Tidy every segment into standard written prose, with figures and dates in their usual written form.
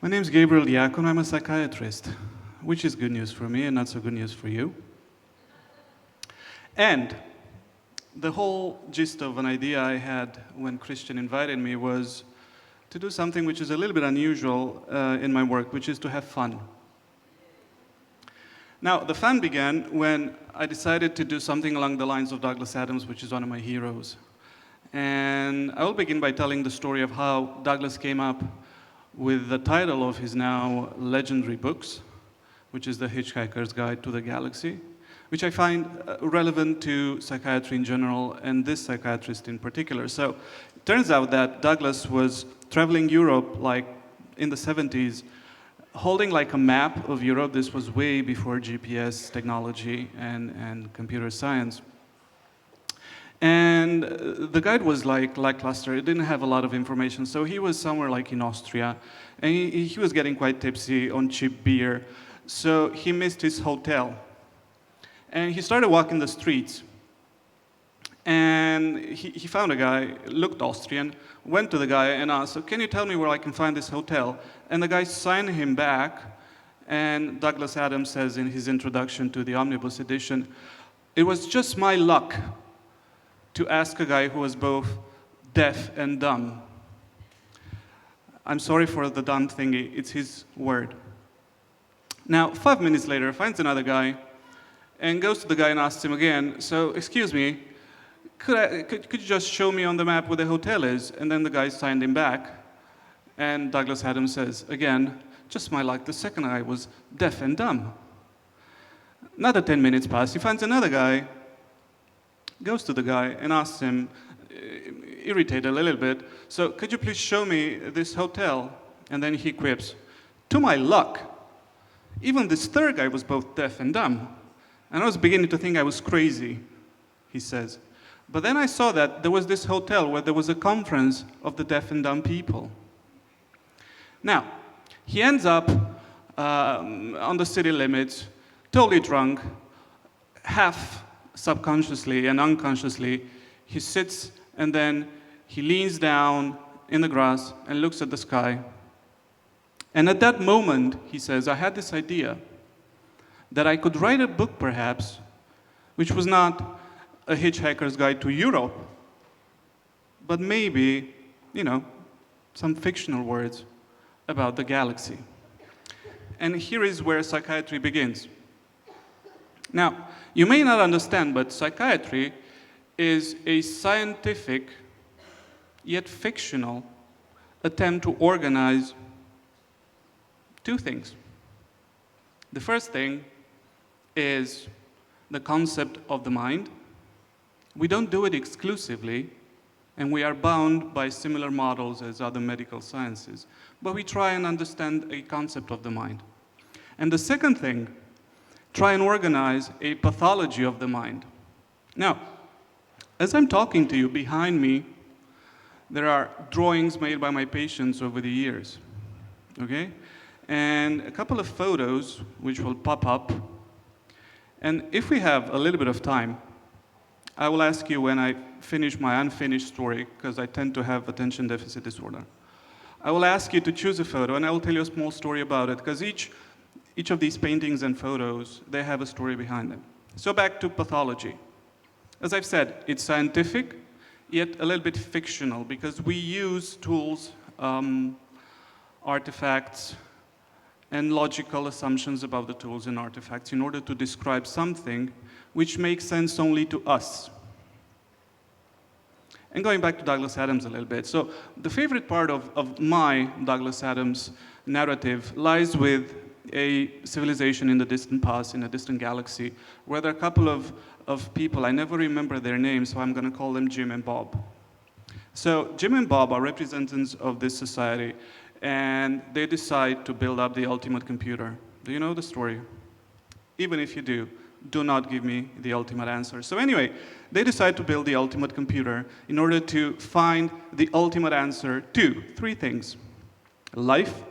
My name is Gabriel Diaconu. I'm a psychiatrist, which is good news for me and not so good news for you. And the whole gist of an idea I had when Christian invited me was to do something which is a little bit unusual in my work, which is to have fun. Now, the fun began when I decided to do something along the lines of Douglas Adams, which is one of my heroes. And I will begin by telling the story of how Douglas came up with the title of his now legendary books, which is The Hitchhiker's Guide to the Galaxy, which I find relevant to psychiatry in general and this psychiatrist in particular. So it turns out that Douglas was traveling Europe like in the 70s, holding like a map of Europe. This was way before GPS technology and computer science. And the guide was like lackluster. It didn't have a lot of information. So he was somewhere like in Austria, and he was getting quite tipsy on cheap beer. So he missed his hotel. And he started walking the streets. And he found a guy, looked Austrian, went to the guy and asked, so can you tell me where I can find this hotel? And the guy signed him back. And Douglas Adams says in his introduction to the Omnibus edition, it was just my luck to ask a guy who was both deaf and dumb. I'm sorry for the dumb thingy, it's his word. Now, 5 minutes later, finds another guy and goes to the guy and asks him again, so, excuse me, could you just show me on the map where the hotel is? And then the guy signed him back. And Douglas Adams says, again, just my luck, the second guy was deaf and dumb. Another 10 minutes pass, he finds another guy, goes to the guy and asks him, irritated a little bit, so could you please show me this hotel? And then he quips, to my luck, even this third guy was both deaf and dumb. And I was beginning to think I was crazy, he says. But then I saw that there was this hotel where there was a conference of the deaf and dumb people. Now, he ends up on the city limits, totally drunk, half subconsciously and unconsciously, he sits and then he leans down in the grass and looks at the sky. And at that moment, he says, I had this idea that I could write a book, perhaps, which was not a Hitchhiker's Guide to Europe, but maybe, some fictional words about the galaxy. And here is where psychiatry begins. Now, you may not understand, but psychiatry is a scientific, yet fictional, attempt to organize two things. The first thing is the concept of the mind. We don't do it exclusively, and we are bound by similar models as other medical sciences, but we try and understand a concept of the mind. And the second thing, try and organize a pathology of the mind. Now, as I'm talking to you, behind me, there are drawings made by my patients over the years, okay? And a couple of photos which will pop up. And if we have a little bit of time, I will ask you when I finish my unfinished story, because I tend to have attention deficit disorder. I will ask you to choose a photo, and I will tell you a small story about it, because each of these paintings and photos, they have a story behind them. So back to pathology. As I've said, it's scientific, yet a little bit fictional, because we use tools, artifacts, and logical assumptions about the tools and artifacts in order to describe something which makes sense only to us. And going back to Douglas Adams a little bit. So the favorite part of my Douglas Adams narrative lies with a civilization in the distant past, in a distant galaxy, where there are a couple of people, I never remember their names, so I'm going to call them Jim and Bob. So Jim and Bob are representatives of this society, and they decide to build up the ultimate computer. Do you know the story? Even if you do not give me the ultimate answer. So anyway, they decide to build the ultimate computer in order to find the ultimate answer to three things: life,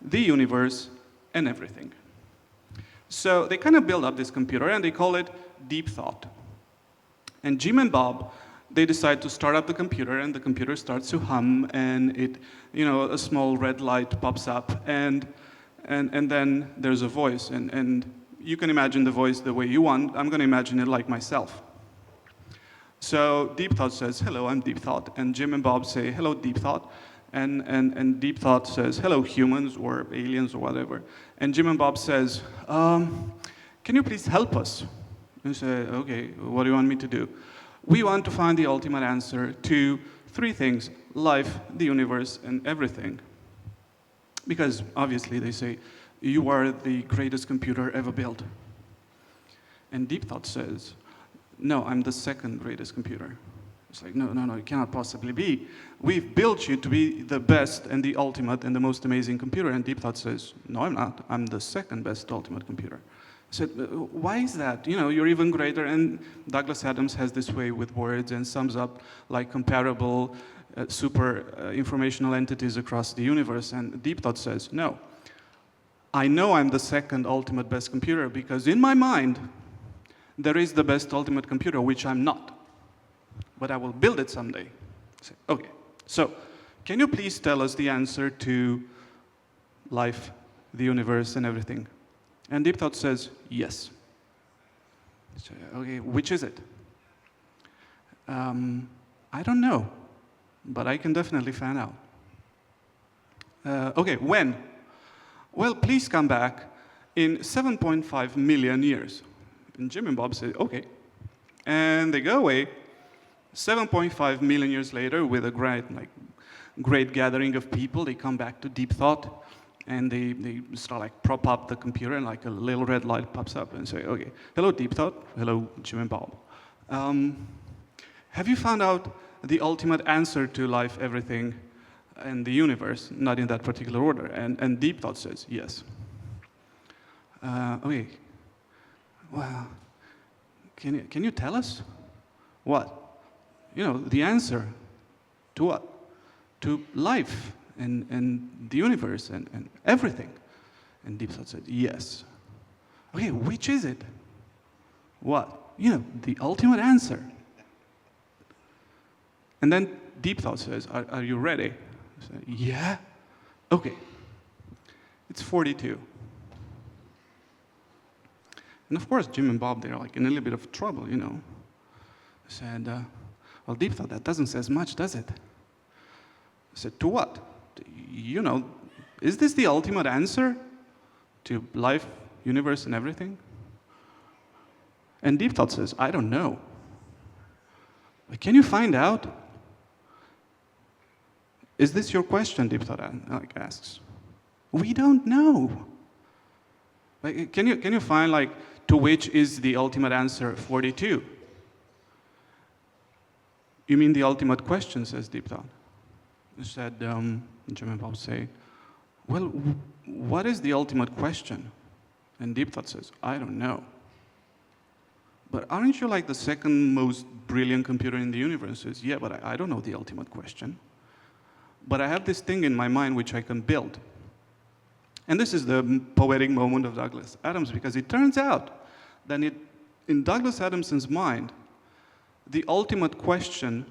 the universe, and everything. So they kind of build up this computer and they call it Deep Thought. And Jim and Bob they decide to start up the computer, and the computer starts to hum, and a small red light pops up, and then there's a voice, and you can imagine the voice the way you want. I'm going to imagine it like myself. So Deep Thought says, hello, I'm Deep Thought, and Jim and Bob say, hello, Deep Thought, and Deep Thought says, hello, humans, or aliens, or whatever, and Jim and Bob says, can you please help us? And say, okay, what do you want me to do? We want to find the ultimate answer to 3 things: life, the universe, and everything. Because obviously they say, you are the greatest computer ever built. And Deep Thought says, no, I'm the second greatest computer. It's like, no, it cannot possibly be. We've built you to be the best and the ultimate and the most amazing computer. And Deep Thought says, no, I'm not. I'm the second best ultimate computer. I said, why is that? You're even greater. And Douglas Adams has this way with words and sums up like comparable super informational entities across the universe. And Deep Thought says, no. I know I'm the second ultimate best computer because in my mind, there is the best ultimate computer, which I'm not. But I will build it someday. I say, okay, so can you please tell us the answer to life, the universe, and everything? And Deep Thought says, yes. I say, okay, which is it? I don't know, but I can definitely find out. Okay, when? Well, please come back in 7.5 million years. And Jim and Bob say, okay. And they go away 7.5 million years later with a great gathering of people. They come back to Deep Thought, and they start prop up the computer, and a little red light pops up and say, okay, hello Deep Thought, hello Jim and Bob. Have you found out the ultimate answer to life, everything, and the universe? Not in that particular order. And Deep Thought says, yes. Okay. Well, can you tell us? What? The answer to what? To life and the universe and everything. And Deep Thought said, yes. Okay, which is it? What? The ultimate answer. And then Deep Thought says, are you ready? I said, yeah. Okay. It's 42. And of course, Jim and Bob, they're in a little bit of trouble, I said, well, Deep Thought, that doesn't say as much, does it? I said, to what? Is this the ultimate answer to life, universe, and everything? And Deep Thought says, I don't know. But can you find out? Is this your question, Deep Thought asks. We don't know. Can you find to which is the ultimate answer 42? You mean the ultimate question, says Deep Thought. I said, Jim and Bob say, well, what is the ultimate question? And Deep Thought says, I don't know. But aren't you the second most brilliant computer in the universe? Says, yeah, but I don't know the ultimate question. But I have this thing in my mind which I can build. And this is the poetic moment of Douglas Adams, because it turns out that in Douglas Adams's mind, the ultimate question,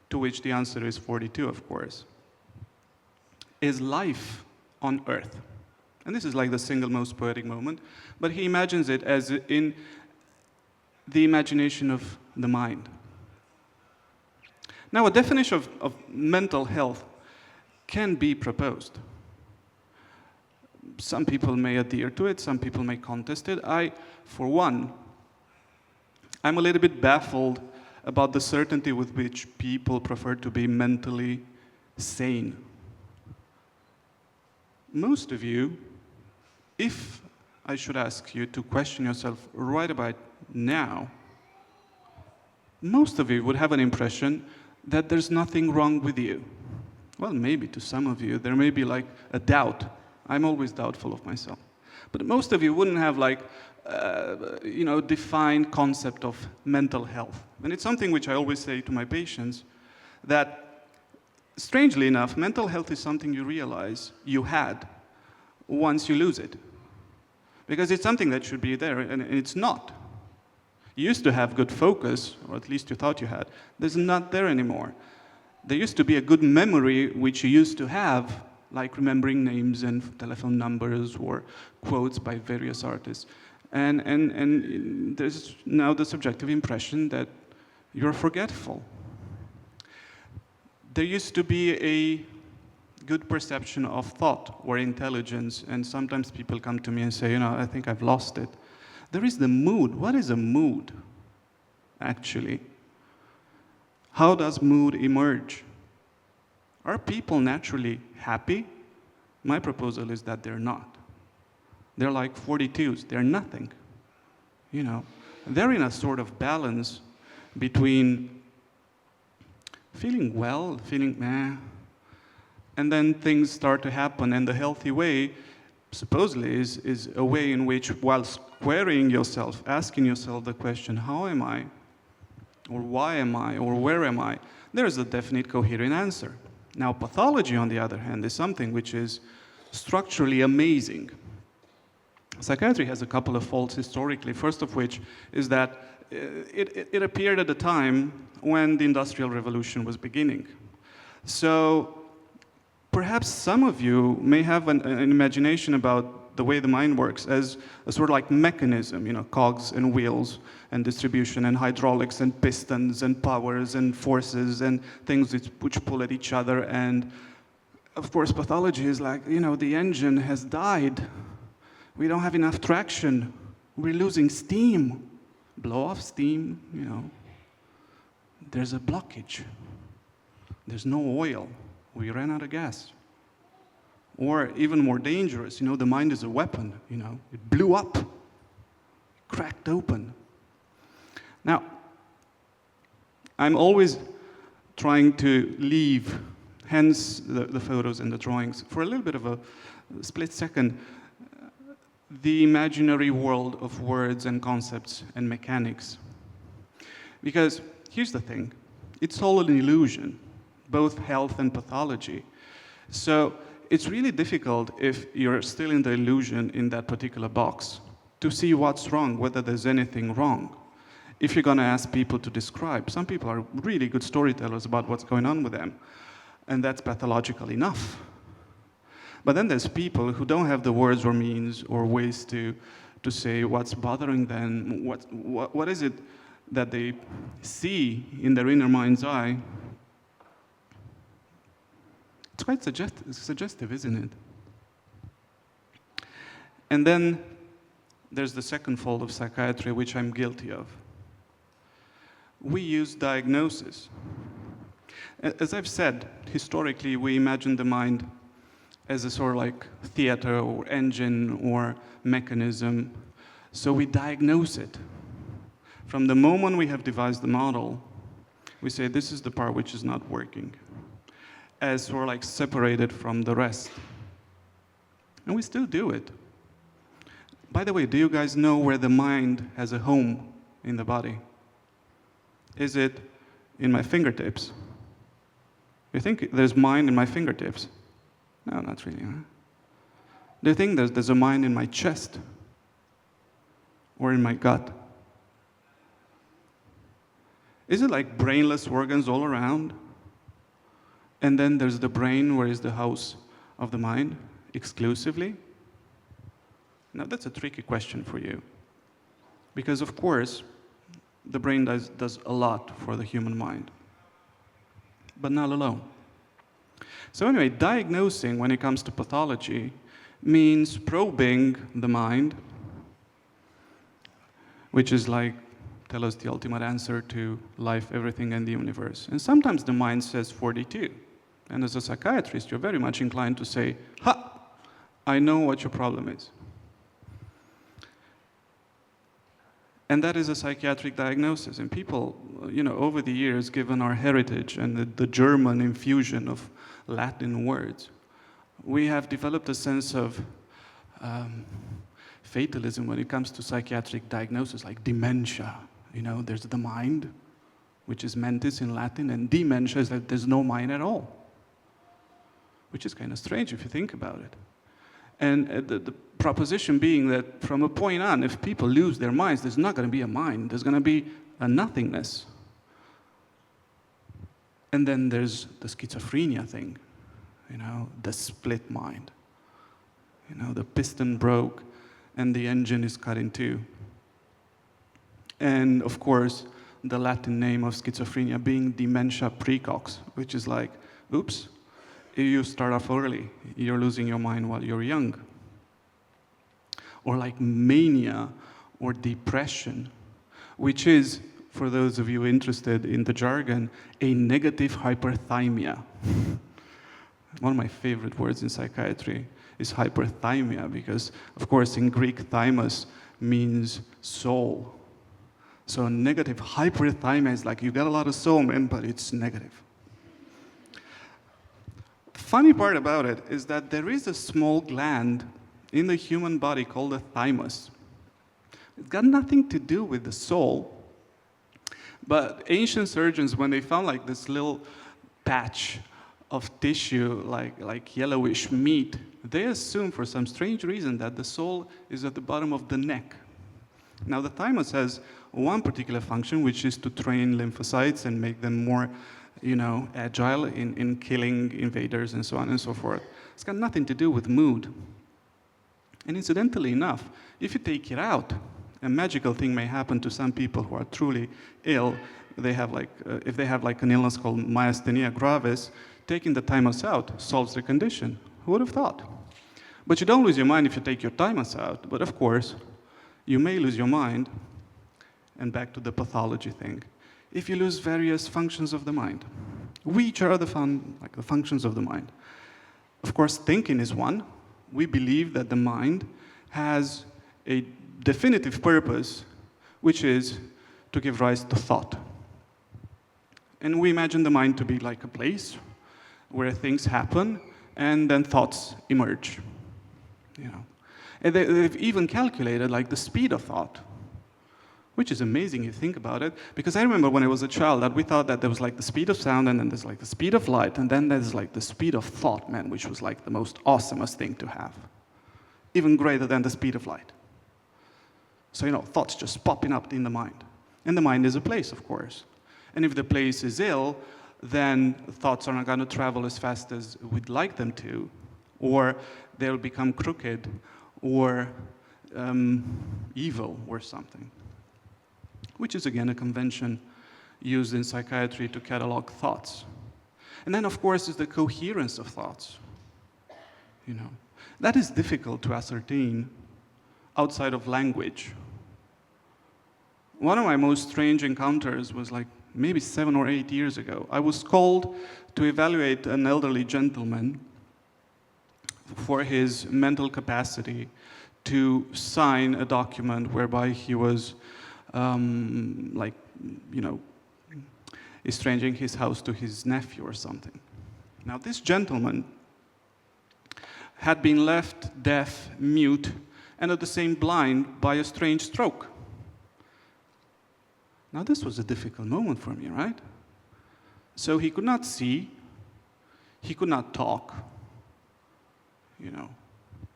to which the answer is 42, of course, is life on Earth. And this is the single most poetic moment, but he imagines it as in the imagination of the mind. Now, a definition of mental health can be proposed. Some people may adhere to it, some people may contest it. For one, I'm a little bit baffled about the certainty with which people prefer to be mentally sane. Most of you, if I should ask you to question yourself right about now, most of you would have an impression that there's nothing wrong with you. Well, maybe to some of you, there may be a doubt. I'm always doubtful of myself. But most of you wouldn't have defined concept of mental health. And it's something which I always say to my patients, that strangely enough, mental health is something you realize you had once you lose it. Because it's something that should be there, and it's not. You used to have good focus, or at least you thought you had. There's not there anymore. There used to be a good memory, which you used to have, like remembering names and telephone numbers or quotes by various artists. And there's now the subjective impression that you're forgetful. There used to be a good perception of thought or intelligence, and sometimes people come to me and say, I think I've lost it. There is the mood. What is a mood, actually? How does mood emerge? Are people naturally happy? My proposal is that they're not. They're like 42s. They're nothing. They're in a sort of balance between feeling well, feeling meh, and then things start to happen, and the healthy way supposedly is a way in which, while querying yourself, asking yourself the question, how am I? Or why am I? Or where am I? There is a definite coherent answer. Now, pathology, on the other hand, is something which is structurally amazing. Psychiatry has a couple of faults historically, first of which is that it appeared at a time when the Industrial Revolution was beginning. So perhaps some of you may have an imagination about the way the mind works as a sort of like mechanism, cogs and wheels and distribution and hydraulics and pistons and powers and forces and things which pull at each other. And of course, pathology is like, the engine has died. We don't have enough traction. We're losing steam. Blow off steam, There's a blockage. There's no oil. We ran out of gas. Or even more dangerous, the mind is a weapon, It blew up, cracked open. Now, I'm always trying to leave, hence the photos and the drawings, for a little bit of a split second, the imaginary world of words and concepts and mechanics. Because here's the thing, it's all an illusion, both health and pathology. So it's really difficult if you're still in the illusion in that particular box to see what's wrong, whether there's anything wrong. If you're going to ask people to describe, some people are really good storytellers about what's going on with them, and that's pathological enough. But then there's people who don't have the words or means or ways to say what's bothering them, what is it that they see in their inner mind's eye. It's quite suggestive, isn't it? And then there's the second fold of psychiatry, which I'm guilty of. We use diagnosis. As I've said, historically, we imagine the mind as a sort of like theater or engine or mechanism. So we diagnose it. From the moment we have devised the model, we say this is the part which is not working, as sort of like separated from the rest. And we still do it. By the way, do you guys know where the mind has a home in the body? Is it in my fingertips? You think there's mind in my fingertips? No, not really. Huh? Do you think there's a mind in my chest? Or in my gut? Is it like brainless organs all around? And then there's the brain, where is the house of the mind, exclusively? Now that's a tricky question for you. Because of course, the brain does a lot for the human mind. But not alone. So anyway, diagnosing when it comes to pathology means probing the mind, which is like, tell us the ultimate answer to life, everything, and the universe. And sometimes the mind says 42. And as a psychiatrist, you're very much inclined to say, ha, I know what your problem is. And that is a psychiatric diagnosis. And people, over the years, given our heritage and the German infusion of Latin words, we have developed a sense of fatalism when it comes to psychiatric diagnosis, like dementia. There's the mind, which is mentis in Latin, and dementia is that there's no mind at all, which is kind of strange if you think about it. And the proposition being that from a point on, if people lose their minds, there's not going to be a mind. There's going to be a nothingness. And then there's the schizophrenia thing, the split mind. The piston broke and the engine is cut in two. And of course, the Latin name of schizophrenia being dementia praecox, which is like, oops, you start off early. You're losing your mind while you're young. Or like mania or depression, which is, for those of you interested in the jargon, a negative hyperthymia. One of my favorite words in psychiatry is hyperthymia, because, of course, in Greek, Thymus means soul. So negative hyperthymia is like, you got a lot of soul, man, but it's negative. The funny part about it is that there is a small gland in the human body called the thymus. It's got nothing to do with the soul, but ancient surgeons, when they found like this little patch of tissue, like yellowish meat, they assumed for some strange reason that the soul is at the bottom of the neck. Now the thymus has one particular function, which is to train lymphocytes and make them more, agile in killing invaders and so on and so forth. It's got nothing to do with mood. And incidentally enough, if you take it out, a magical thing may happen to some people who are truly ill. They have if they have like an illness called myasthenia gravis, taking the thymus out solves the condition. Who would have thought? But you don't lose your mind if you take your thymus out. But of course, you may lose your mind, and back to the pathology thing, if you lose various functions of the mind. Which are the functions of the mind? Of course, thinking is one. We believe that the mind has a definitive purpose, which is to give rise to thought. And we imagine the mind to be like a place where things happen and then thoughts emerge. And they've even calculated like the speed of thought, which is amazing if you think about it, because I remember when I was a child that we thought that there was like the speed of sound, and then there's like the speed of light, and then there's like the speed of thought, man, which was like the most awesomest thing to have, even greater than the speed of light. So, thoughts just popping up in the mind. And the mind is a place, of course. And if the place is ill, then thoughts are not going to travel as fast as we'd like them to, or they'll become crooked, or evil, or something. Which is, again, a convention used in psychiatry to catalog thoughts. And then, of course, is the coherence of thoughts. That is difficult to ascertain outside of language. One of my most strange encounters was like maybe 7 or 8 years ago. I was called to evaluate an elderly gentleman for his mental capacity to sign a document whereby he was estranging his house to his nephew or something. Now, this gentleman had been left deaf, mute, and at the same blind by a strange stroke. Now, this was a difficult moment for me, right? So he could not see, he could not talk,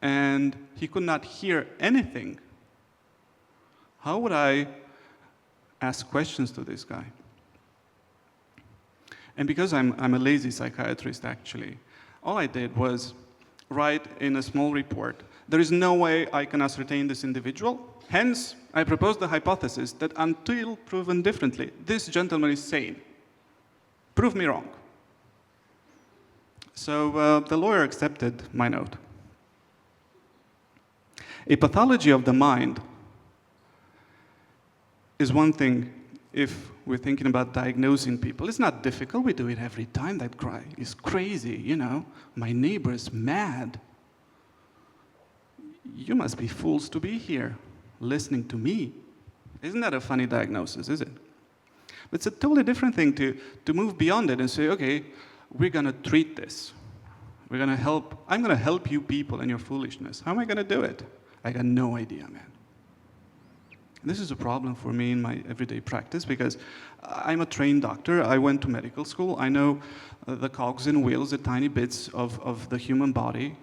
and he could not hear anything. How would I ask questions to this guy? And because I'm a lazy psychiatrist, actually, all I did was write in a small report, there is no way I can ascertain this individual. Hence, I proposed the hypothesis that until proven differently, this gentleman is sane. Prove me wrong. So the lawyer accepted my note. A pathology of the mind is one thing if we're thinking about diagnosing people. It's not difficult. We do it every time. That guy is crazy, My neighbor's mad. You must be fools to be here listening to me. Isn't that a funny diagnosis, is it? But it's a totally different thing to move beyond it and say, okay, we're going to treat this. I'm going to help you people in your foolishness. How am I going to do it? I got no idea, man. This is a problem for me in my everyday practice because I'm a trained doctor. I went to medical school. I know the cogs and wheels, the tiny bits of the human body.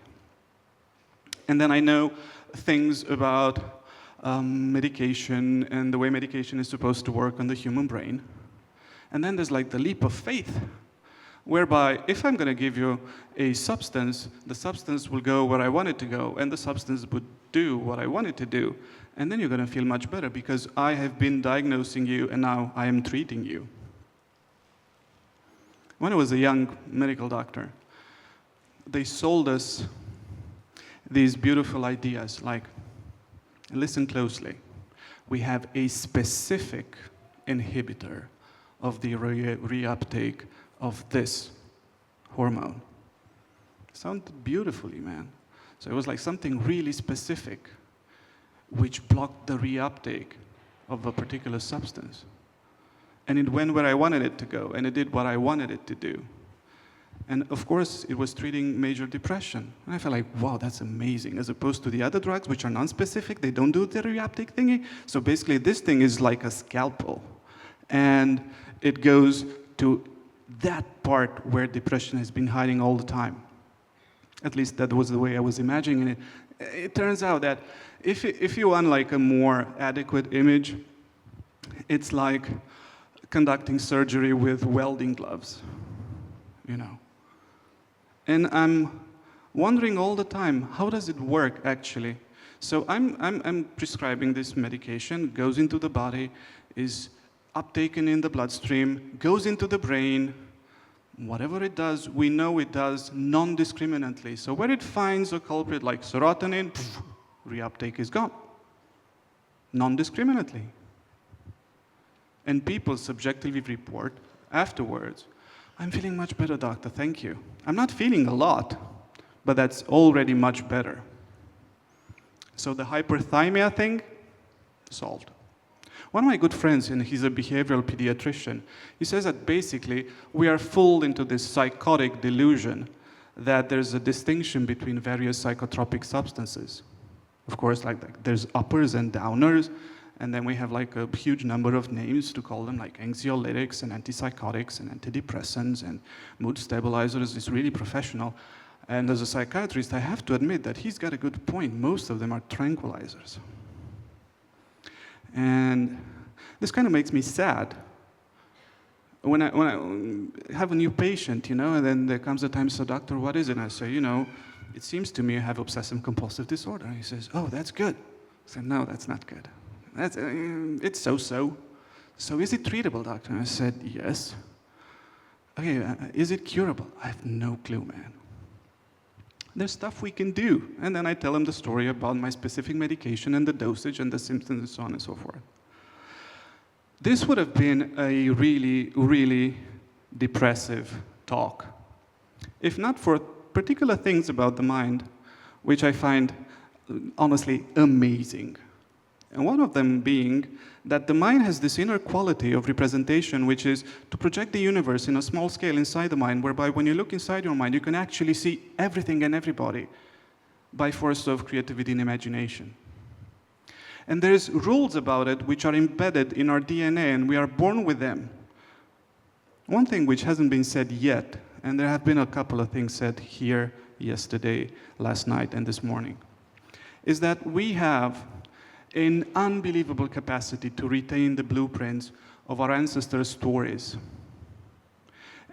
And then I know things about medication and the way medication is supposed to work on the human brain. And then there's like the leap of faith, whereby if I'm going to give you a substance, the substance will go where I want it to go, and the substance would do what I want it to do. And then you're going to feel much better because I have been diagnosing you and now I am treating you. When I was a young medical doctor, they sold us these beautiful ideas like, listen closely, we have a specific inhibitor of the reuptake of this hormone. Sounded beautifully, man. So it was like something really specific which blocked the reuptake of a particular substance. And it went where I wanted it to go, and it did what I wanted it to do. And of course, it was treating major depression. And I felt like, wow, that's amazing. As opposed to the other drugs, which are non-specific, they don't do the reuptake thingy. So basically, this thing is like a scalpel. And it goes to that part where depression has been hiding all the time. At least that was the way I was imagining it. It turns out that if you want like a more adequate image, it's like conducting surgery with welding gloves, you know. And I'm wondering all the time, how does it work actually? So I'm prescribing this medication, goes into the body, is uptaken in the bloodstream, goes into the brain. Whatever it does, we know it does non-discriminately. So where it finds a culprit like serotonin, reuptake is gone. Non-discriminately. And people subjectively report afterwards, I'm feeling much better, doctor, thank you. I'm not feeling a lot, but that's already much better. So the hyperthymia thing, solved. One of my good friends, and he's a behavioral pediatrician, he says that basically we are fooled into this psychotic delusion that there's a distinction between various psychotropic substances. Of course, like there's uppers and downers, and then we have like a huge number of names to call them, like anxiolytics and antipsychotics and antidepressants and mood stabilizers. It's really professional. And as a psychiatrist, I have to admit that he's got a good point. Most of them are tranquilizers. And this kind of makes me sad. When I have a new patient, you know, and then there comes a time, so doctor, what is it? And I say, you know, it seems to me I have obsessive compulsive disorder. And he says, oh, that's good. I said, no, that's not good. It's so-so. So is it treatable, doctor? And I said, yes. Okay, is it curable? I have no clue, man. There's stuff we can do. And then I tell him the story about my specific medication and the dosage and the symptoms and so on and so forth. This would have been a really, really depressive talk, if not for particular things about the mind, which I find honestly amazing. And one of them being that the mind has this inner quality of representation, which is to project the universe in a small scale inside the mind, whereby when you look inside your mind, you can actually see everything and everybody by force of creativity and imagination. And there's rules about it which are embedded in our DNA, and we are born with them. One thing which hasn't been said yet, and there have been a couple of things said here yesterday, last night, and this morning, is that we have an unbelievable capacity to retain the blueprints of our ancestors' stories.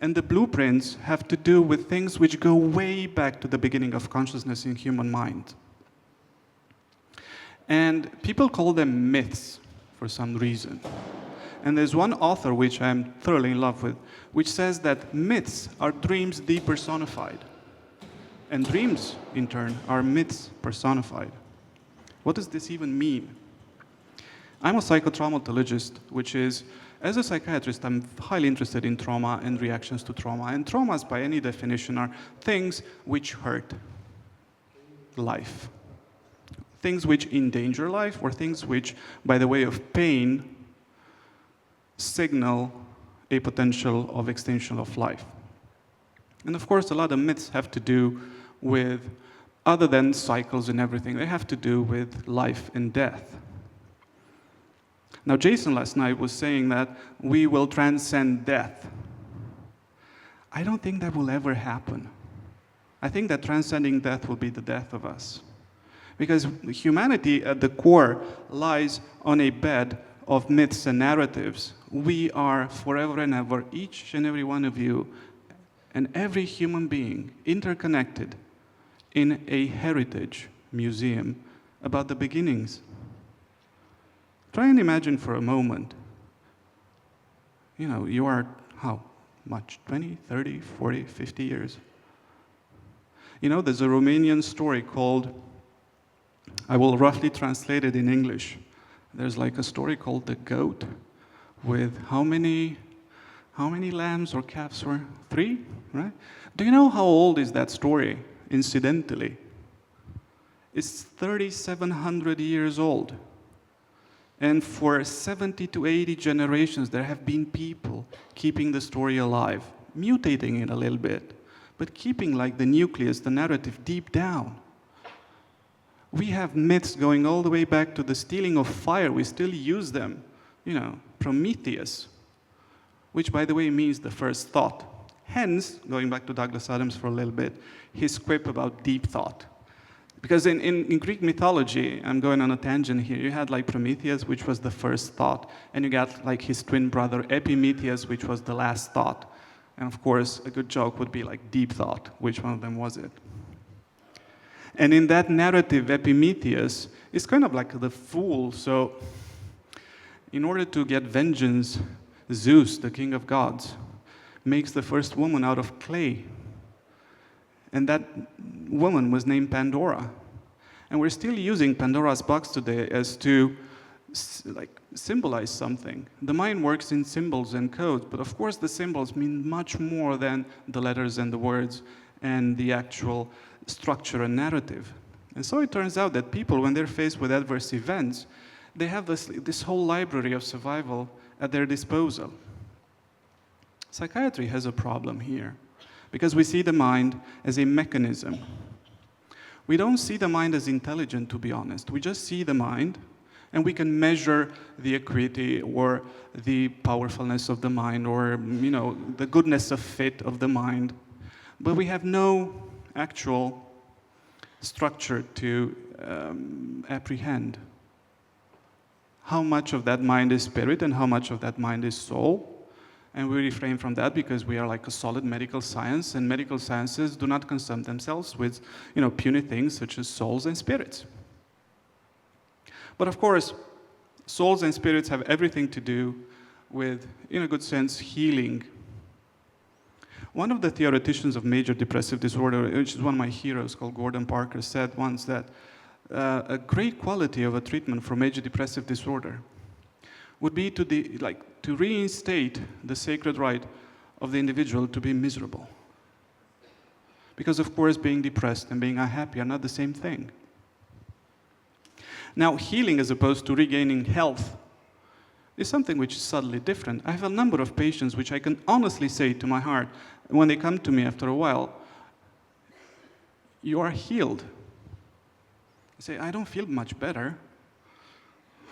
And the blueprints have to do with things which go way back to the beginning of consciousness in human mind. And people call them myths for some reason. And there's one author which I'm thoroughly in love with, which says that myths are dreams depersonified. And dreams, in turn, are myths personified. What does this even mean? I'm a psychotraumatologist, which is, as a psychiatrist, I'm highly interested in trauma and reactions to trauma. And traumas, by any definition, are things which hurt life. Things which endanger life, or things which, by the way of pain, signal a potential of extension of life. And of course, a lot of myths have to do with, other than cycles and everything, they have to do with life and death. Now, Jason last night was saying that we will transcend death. I don't think that will ever happen. I think that transcending death will be the death of us. Because humanity at the core lies on a bed of myths and narratives. We are forever and ever, each and every one of you, and every human being, interconnected in a heritage museum about the beginnings. Try and imagine for a moment, you are how much? 20, 30, 40, 50 years? There's a Romanian story called, I will roughly translate it in English. There's like a story called The Goat with how many lambs or calves were? 3, right? Do you know how old is that story, incidentally? It's 3,700 years old. And for 70 to 80 generations, there have been people keeping the story alive, mutating it a little bit, but keeping like the nucleus, the narrative deep down. We have myths going all the way back to the stealing of fire. We still use them. Prometheus, which, by the way, means the first thought. Hence, going back to Douglas Adams for a little bit, his quip about deep thought. Because in Greek mythology, I'm going on a tangent here, you had like Prometheus, which was the first thought, and you got like his twin brother Epimetheus, which was the last thought. And of course, a good joke would be like deep thought. Which one of them was it? And in that narrative, Epimetheus is kind of like the fool. So in order to get vengeance, Zeus, the king of gods, makes the first woman out of clay. And that woman was named Pandora. And we're still using Pandora's box today as to symbolize something. The mind works in symbols and codes, but of course the symbols mean much more than the letters and the words and the actual structure and narrative. And so it turns out that people, when they're faced with adverse events, they have this whole library of survival at their disposal. Psychiatry has a problem here, because we see the mind as a mechanism. We don't see the mind as intelligent, to be honest. We just see the mind, and we can measure the acuity or the powerfulness of the mind or, the goodness of fit of the mind. But we have no actual structure to apprehend how much of that mind is spirit and how much of that mind is soul. And we refrain from that because we are like a solid medical science, and medical sciences do not concern themselves with, puny things such as souls and spirits. But of course, souls and spirits have everything to do with, in a good sense, healing. One of the theoreticians of major depressive disorder, which is one of my heroes called Gordon Parker, said once that a great quality of a treatment for major depressive disorder would be to reinstate the sacred right of the individual to be miserable. Because of course being depressed and being unhappy are not the same thing. Now healing as opposed to regaining health is something which is subtly different. I have a number of patients which I can honestly say to my heart, when they come to me after a while, you are healed. I say, I don't feel much better.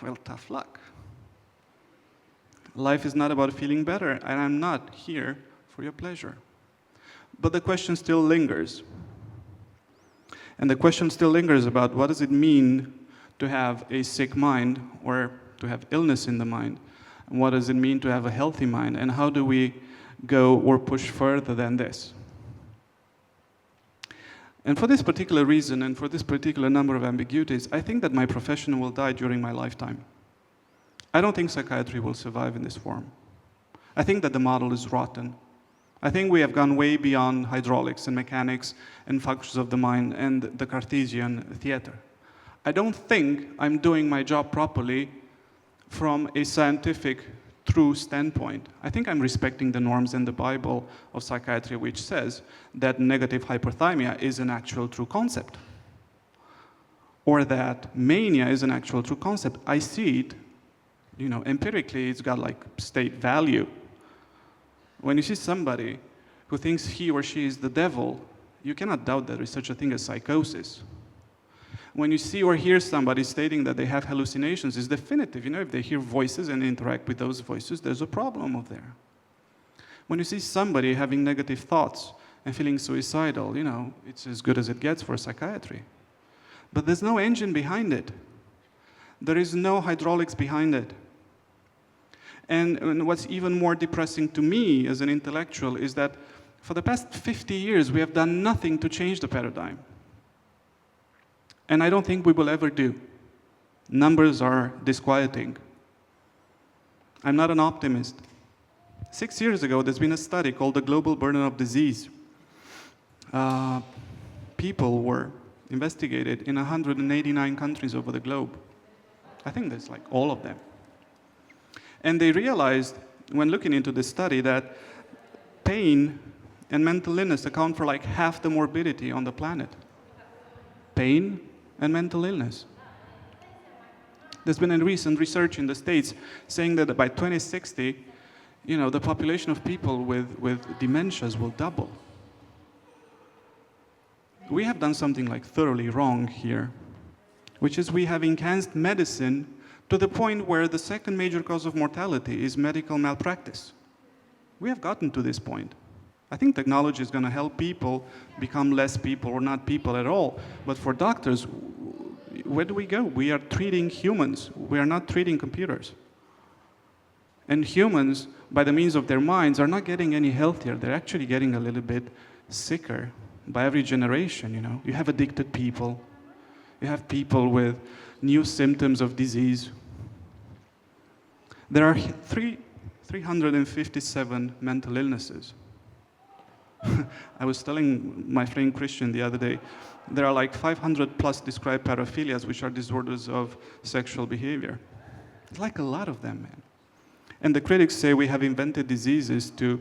Well, tough luck. Life is not about feeling better, and I'm not here for your pleasure. But the question still lingers. And the question still lingers about what does it mean to have a sick mind or to have illness in the mind? And what does it mean to have a healthy mind? And how do we go or push further than this? And for this particular reason and for this particular number of ambiguities, I think that my profession will die during my lifetime. I don't think psychiatry will survive in this form. I think that the model is rotten. I think we have gone way beyond hydraulics and mechanics and functions of the mind and the Cartesian theater. I don't think I'm doing my job properly from a scientific, true standpoint. I think I'm respecting the norms in the Bible of psychiatry, which says that negative hyperthymia is an actual true concept, or that mania is an actual true concept. I see it, empirically, it's got like state value. When you see somebody who thinks he or she is the devil, you cannot doubt there is such a thing as psychosis. When you see or hear somebody stating that they have hallucinations, it's definitive. If they hear voices and interact with those voices, there's a problem over there. When you see somebody having negative thoughts and feeling suicidal, it's as good as it gets for psychiatry. but there's no engine behind it. There is no hydraulics behind it. And what's even more depressing to me as an intellectual is that for the past 50 years, we have done nothing to change the paradigm. And I don't think we will ever do. Numbers are disquieting. I'm not an optimist. 6 years ago, there's been a study called the Global Burden of Disease. People were investigated in 189 countries over the globe. I think that's like all of them. And they realized, when looking into this study, that pain and mental illness account for like half the morbidity on the planet. Pain and mental illness. There's been a recent research in the States saying that by 2060, the population of people with dementias will double. We have done something like thoroughly wrong here, which is we have enhanced medicine to the point where the second major cause of mortality is medical malpractice. We have gotten to this point. I think technology is going to help people become less people or not people at all. But for doctors, where do we go? We are treating humans. We are not treating computers. And humans, by the means of their minds, are not getting any healthier. They're actually getting a little bit sicker by every generation, You have addicted people. You have people with new symptoms of disease. There are 357 mental illnesses. I was telling my friend Christian the other day, there are like 500 plus described paraphilias, which are disorders of sexual behavior. It's like a lot of them, man. And the critics say we have invented diseases to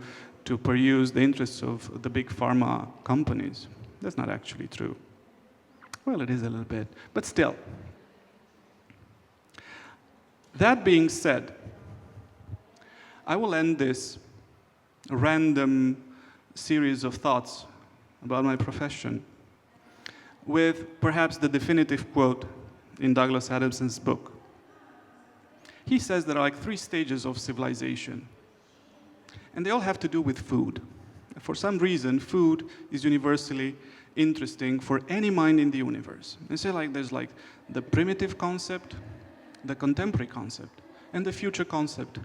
pursue the interests of the big pharma companies. That's not actually true. Well, it is a little bit, but still. That being said, I will end this random series of thoughts about my profession with perhaps the definitive quote in Douglas Adams's book. He says there are like 3 stages of civilization, and they all have to do with food. For some reason, food is universally interesting for any mind in the universe. They say there's like the primitive concept, the contemporary concept, and the future concept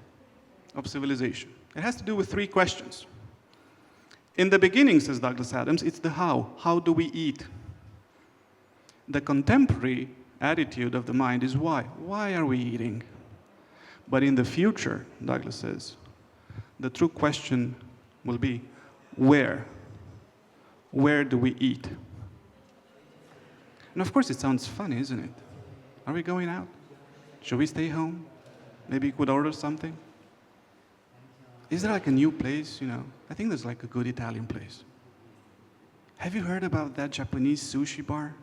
of civilization. It has to do with 3 questions. In the beginning, says Douglas Adams, it's the how. How do we eat? The contemporary attitude of the mind is why. Why are we eating? But in the future, Douglas says, the true question will be where? Where do we eat? And of course, it sounds funny, isn't it? Are we going out? Should we stay home? Maybe you could order something? Is there like a new place, I think there's like a good Italian place. Have you heard about that Japanese sushi bar?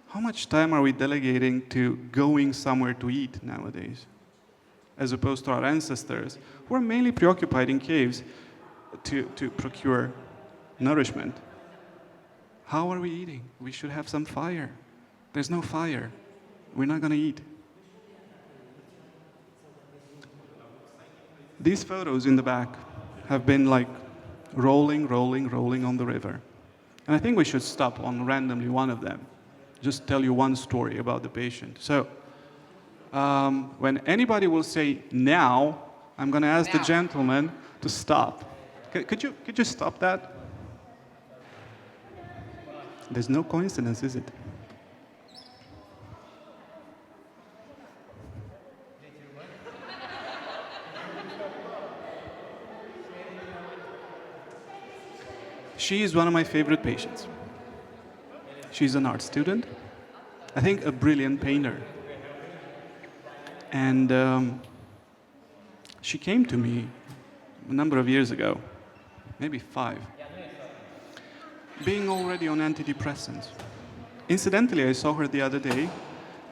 How much time are we delegating to going somewhere to eat nowadays? As opposed to our ancestors, who are mainly preoccupied in caves to procure nourishment. How are we eating? We should have some fire. There's no fire. We're not going to eat. These photos in the back have been like rolling on the river. And I think we should stop on randomly one of them. Just tell you one story about the patient. So, when anybody will say now, I'm going to ask the gentleman to stop. Could you stop that? There's no coincidence, is it? She is one of my favorite patients. She's an art student, I think a brilliant painter. And she came to me a number of years ago, maybe 5, being already on antidepressants. Incidentally, I saw her the other day,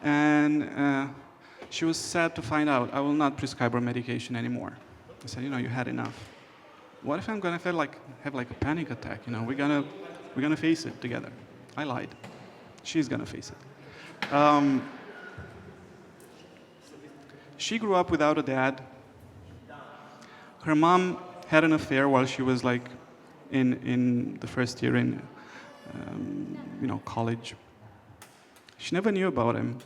and she was sad to find out I will not prescribe her medication anymore. I said, you had enough. What if I'm gonna have like a panic attack? We're gonna face it together. I lied. She's gonna face it. She grew up without a dad. Her mom had an affair while she was like in the first year in college. She never knew about him.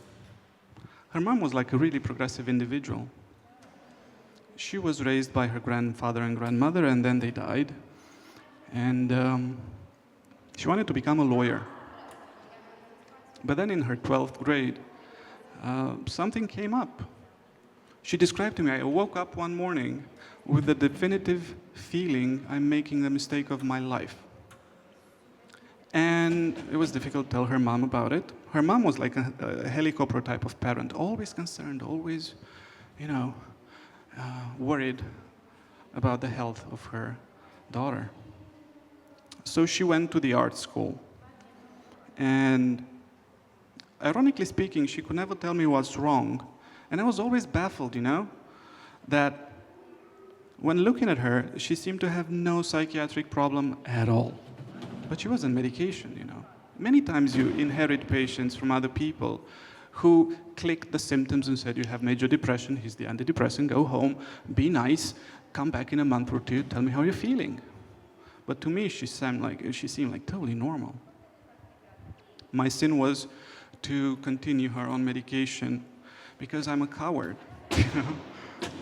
Her mom was like a really progressive individual. She was raised by her grandfather and grandmother, and then they died. And she wanted to become a lawyer. But then in her 12th grade, something came up. She described to me, I woke up one morning with the definitive feeling I'm making the mistake of my life. And it was difficult to tell her mom about it. Her mom was like a helicopter type of parent, always concerned, always, worried about the health of her daughter. So she went to the art school. And ironically speaking, she could never tell me what's wrong. And I was always baffled, that when looking at her, she seemed to have no psychiatric problem at all. But she was on medication, Many times you inherit patients from other people who clicked the symptoms and said, you have major depression, here's the antidepressant, go home, be nice, come back in a month or two, tell me how you're feeling. But to me, she seemed like totally normal. My sin was to continue her on medication because I'm a coward.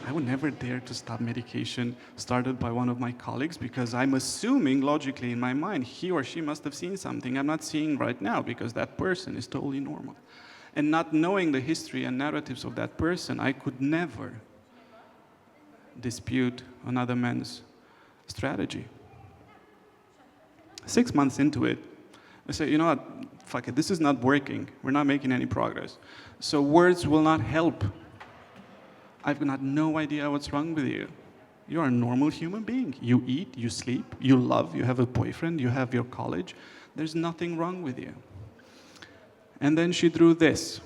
I would never dare to stop medication started by one of my colleagues because I'm assuming logically in my mind he or she must have seen something I'm not seeing right now because that person is totally normal. And not knowing the history and narratives of that person, I could never dispute another man's strategy. 6 months into it, I say, you know what, fuck it, this is not working. We're not making any progress. So words will not help. I've got no idea what's wrong with you. You're a normal human being. You eat, you sleep, you love, you have a boyfriend, you have your college. There's nothing wrong with you. And then she drew this.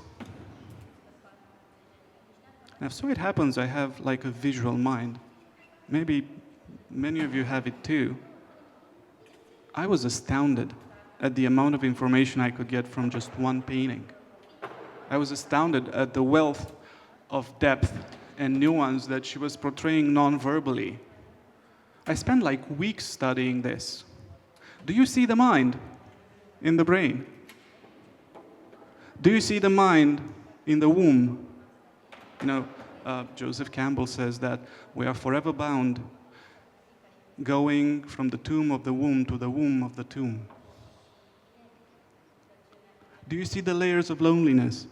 Now, so it happens I have like a visual mind. Maybe many of you have it too. I was astounded at the amount of information I could get from just one painting. I was astounded at the wealth of depth and nuance that she was portraying non-verbally. I spent like weeks studying this. Do you see the mind in the brain? Do you see the mind in the womb? Joseph Campbell says that we are forever bound going from the tomb of the womb to the womb of the tomb. Do you see the layers of loneliness?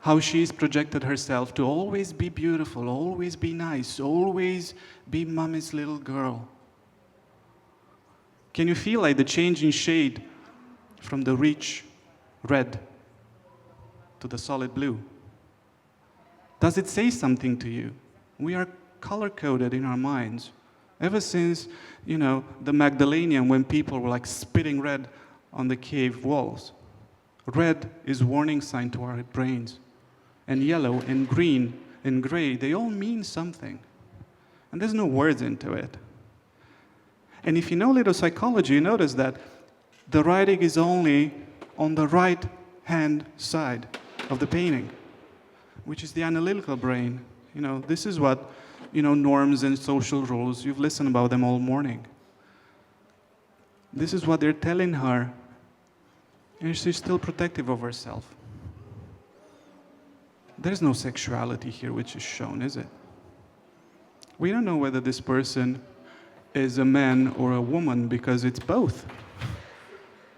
How she's projected herself to always be beautiful, always be nice, always be mommy's little girl. Can you feel like the change in shade from the rich red to the solid blue? Does it say something to you? We are color-coded in our minds. Ever since, the Magdalenian, when people were like spitting red on the cave walls. Red is warning sign to our brains. And yellow and green and gray, they all mean something. And there's no words into it. And if you know a little psychology, you notice that the writing is only on the right-hand side of the painting, which is the analytical brain. This is what, norms and social rules, you've listened about them all morning. This is what they're telling her, and she's still protective of herself. There's no sexuality here which is shown, is it? We don't know whether this person is a man or a woman because it's both.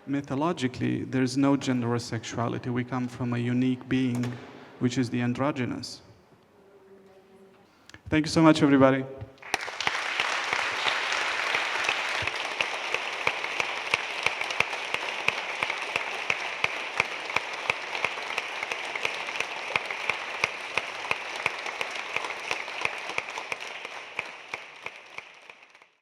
Mythologically, there's no gender or sexuality. We come from a unique being, which is the androgynous. Thank you so much, everybody.